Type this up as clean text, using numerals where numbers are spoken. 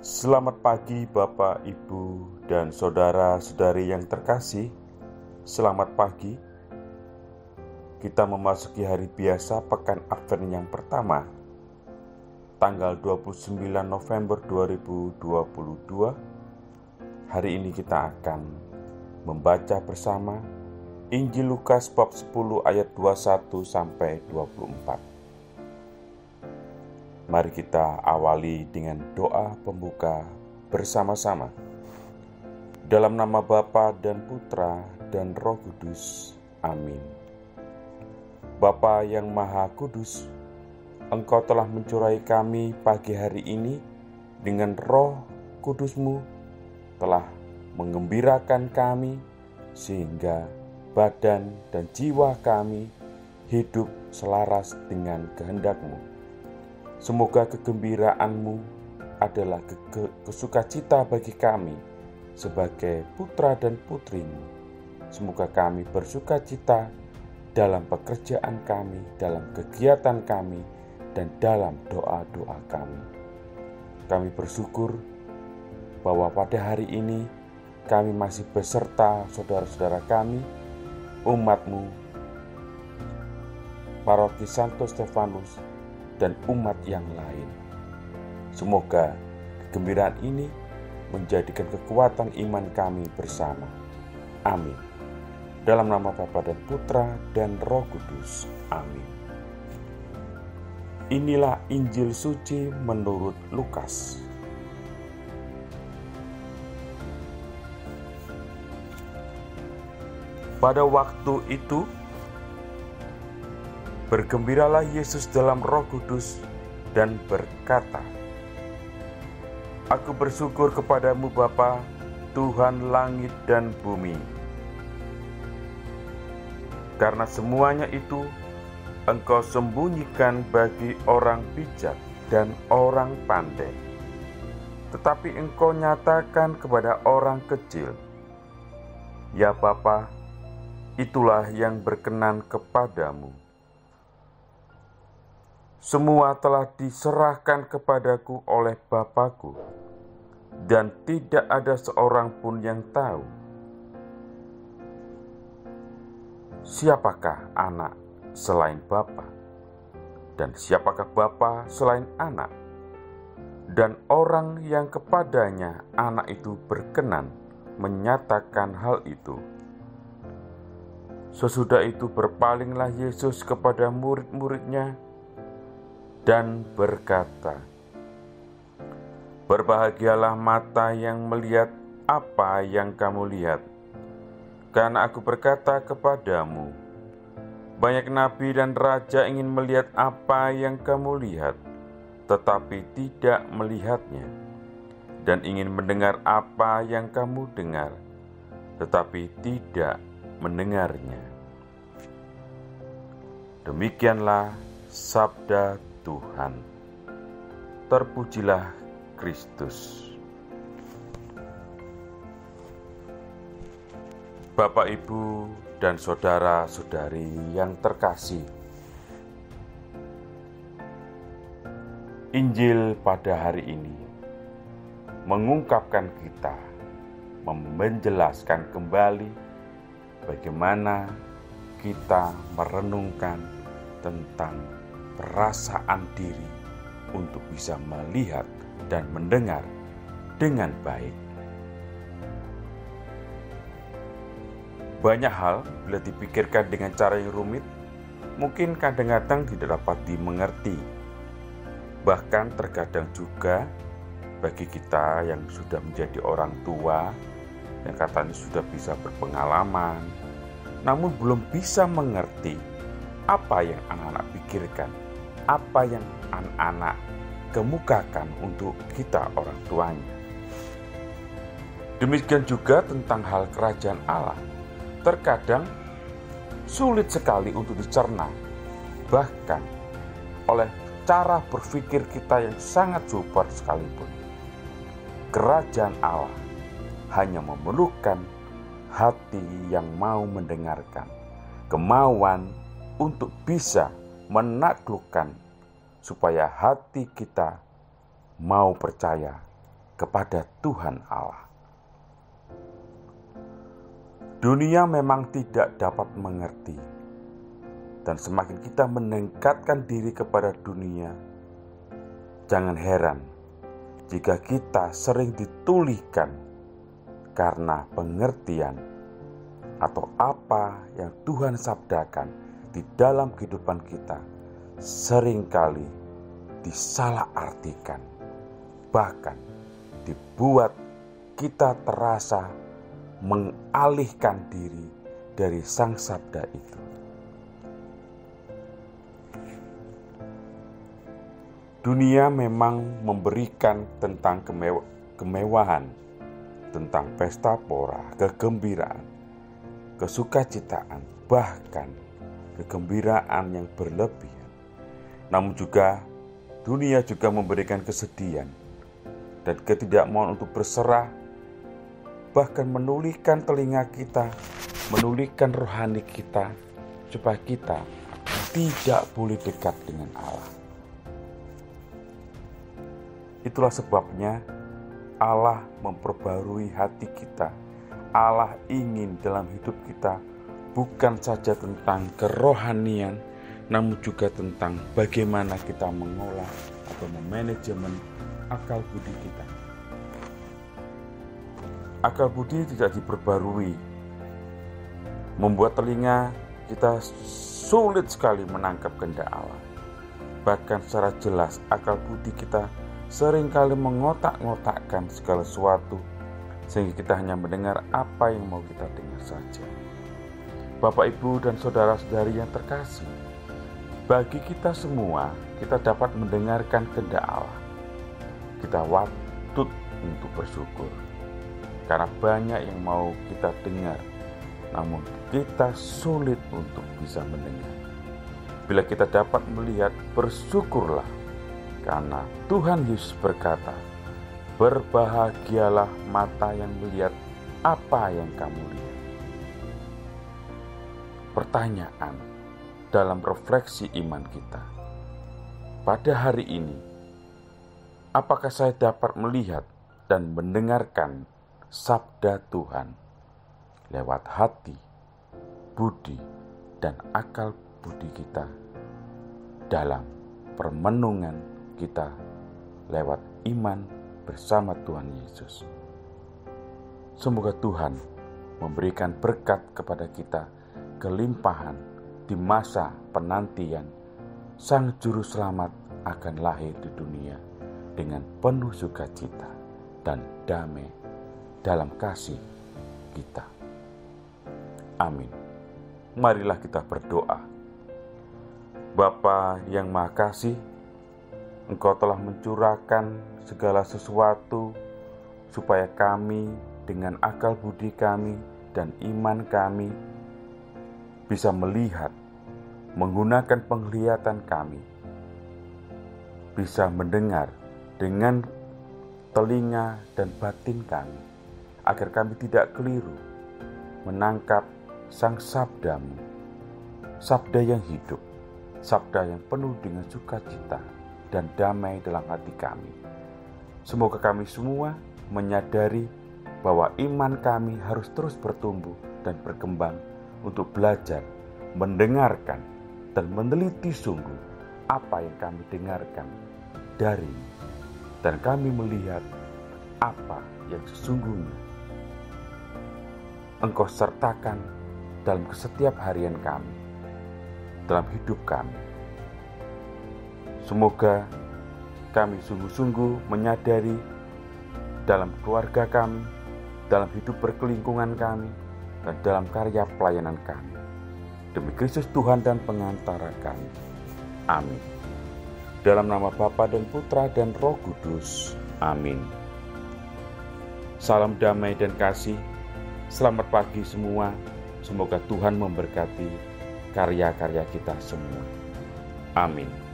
Selamat pagi Bapak, Ibu, dan saudara-saudari yang terkasih. Selamat pagi. Kita memasuki hari biasa pekan Advent yang pertama, tanggal 29 November 2022. Hari ini kita akan membaca bersama Injil Lukas bab 10 ayat 21 sampai 24. Mari kita awali dengan doa pembuka bersama-sama. Dalam nama Bapa dan Putra dan Roh Kudus. Amin. Bapa yang Maha Kudus, Engkau telah mencurahi kami pagi hari ini dengan Roh Kudus-Mu, telah menggembirakan kami sehingga badan dan jiwa kami hidup selaras dengan kehendak-Mu. Semoga kegembiraan-Mu adalah kesukacita bagi kami sebagai putra dan putri-Mu. Semoga kami bersukacita dalam pekerjaan kami, dalam kegiatan kami, dan dalam doa-doa kami. Kami bersyukur bahwa pada hari ini kami masih beserta saudara-saudara kami, umat-Mu, Paroki Santo Stefanus, dan umat yang lain. Semoga kegembiraan ini menjadikan kekuatan iman kami bersama. Amin. Dalam nama Bapa dan Putra dan Roh Kudus. Amin. Inilah Injil suci menurut Lukas. Pada waktu itu, bergembiralah Yesus dalam Roh Kudus dan berkata, Aku bersyukur kepadamu Bapa, Tuhan langit dan bumi. Karena semuanya itu Engkau sembunyikan bagi orang bijak dan orang pandai, tetapi Engkau nyatakan kepada orang kecil. Ya Bapa, itulah yang berkenan kepadamu. Semua telah diserahkan kepadaku oleh Bapa-Ku, dan tidak ada seorang pun yang tahu siapakah anak selain Bapa, dan siapakah Bapa selain anak, dan orang yang kepadanya anak itu berkenan menyatakan hal itu. Sesudah itu berpalinglah Yesus kepada murid-muridnya dan berkata, Berbahagialah mata yang melihat apa yang kamu lihat, karena aku berkata kepadamu, banyak nabi dan raja ingin melihat apa yang kamu lihat, tetapi tidak melihatnya, dan ingin mendengar apa yang kamu dengar, tetapi tidak mendengarnya. Demikianlah sabda Tuhan. Terpujilah Kristus. Bapak, Ibu, dan saudara-saudari yang terkasih, Injil pada hari ini mengungkapkan kita, menjelaskan kembali bagaimana kita merenungkan tentang perasaan diri untuk bisa melihat dan mendengar dengan baik. Banyak hal bila dipikirkan dengan cara yang rumit, mungkin kadang-kadang tidak dapat dimengerti. Bahkan terkadang juga bagi kita yang sudah menjadi orang tua, yang katanya sudah bisa berpengalaman, namun belum bisa mengerti apa yang anak-anak pikirkan, apa yang anak-anak kemukakan untuk kita orang tuanya. Demikian juga tentang hal kerajaan Allah. Terkadang sulit sekali untuk dicerna, bahkan oleh cara berpikir kita yang sangat super sekalipun. Kerajaan Allah hanya memerlukan hati yang mau mendengarkan, kemauan untuk bisa menaklukkan supaya hati kita mau percaya kepada Tuhan Allah. Dunia memang tidak dapat mengerti, dan semakin kita meningkatkan diri kepada dunia, jangan heran jika kita sering ditulihkan karena pengertian atau apa yang Tuhan sabdakan di dalam kehidupan kita seringkali disalahartikan, bahkan dibuat kita terasa mengalihkan diri dari sang sabda itu. Dunia memang memberikan tentang kemewahan, tentang pesta pora, kegembiraan, kesukacitaan, bahkan kegembiraan yang berlebihan. Namun juga dunia juga memberikan kesedihan dan ketidakmauan untuk berserah, bahkan menulihkan telinga kita, menulihkan rohani kita, supaya kita tidak boleh dekat dengan Allah. Itulah sebabnya Allah memperbarui hati kita. Allah ingin dalam hidup kita bukan saja tentang kerohanian, namun juga tentang bagaimana kita mengolah atau memanajemen akal budi kita. Akal budi tidak diperbarui, membuat telinga kita sulit sekali menangkap kehendak Allah. Bahkan secara jelas akal budi kita seringkali mengotak-ngotakkan segala sesuatu, sehingga kita hanya mendengar apa yang mau kita dengar saja. Bapak, Ibu, dan saudara-saudari yang terkasih, bagi kita semua, kita dapat mendengarkan kehendak Allah. Kita patut untuk bersyukur, karena banyak yang mau kita dengar, namun kita sulit untuk bisa mendengar. Bila kita dapat melihat, bersyukurlah, karena Tuhan Yesus berkata, berbahagialah mata yang melihat apa yang kamu lihat. Pertanyaan dalam refleksi iman kita, pada hari ini, apakah saya dapat melihat dan mendengarkan sabda Tuhan lewat hati, budi, dan akal budi kita dalam permenungan kita lewat iman bersama Tuhan Yesus. Semoga Tuhan memberikan berkat kepada kita, kelimpahan di masa penantian Sang Juru Selamat akan lahir di dunia dengan penuh sukacita dan damai dalam kasih kita. Amin. Marilah kita berdoa. Bapa yang Maha Kasih, Engkau telah mencurahkan segala sesuatu supaya kami dengan akal budi kami dan iman kami bisa melihat, menggunakan penglihatan kami, bisa mendengar dengan telinga dan batin kami, agar kami tidak keliru menangkap sang sabdamu, sabda yang hidup, sabda yang penuh dengan sukacita dan damai dalam hati kami. Semoga kami semua menyadari bahwa iman kami harus terus bertumbuh dan berkembang untuk belajar, mendengarkan, dan meneliti sungguh apa yang kami dengarkan dari-Mu, dan kami melihat apa yang sesungguhnya Engkau sertakan dalam setiap harian kami, dalam hidup kami. Semoga kami sungguh-sungguh menyadari dalam keluarga kami, dalam hidup berkelingkungan kami, dan dalam karya pelayanan kami. Demi Kristus Tuhan dan pengantara kami. Amin. Dalam nama Bapa dan Putra dan Roh Kudus. Amin. Salam damai dan kasih. Selamat pagi semua. Semoga Tuhan memberkati karya-karya kita semua. Amin.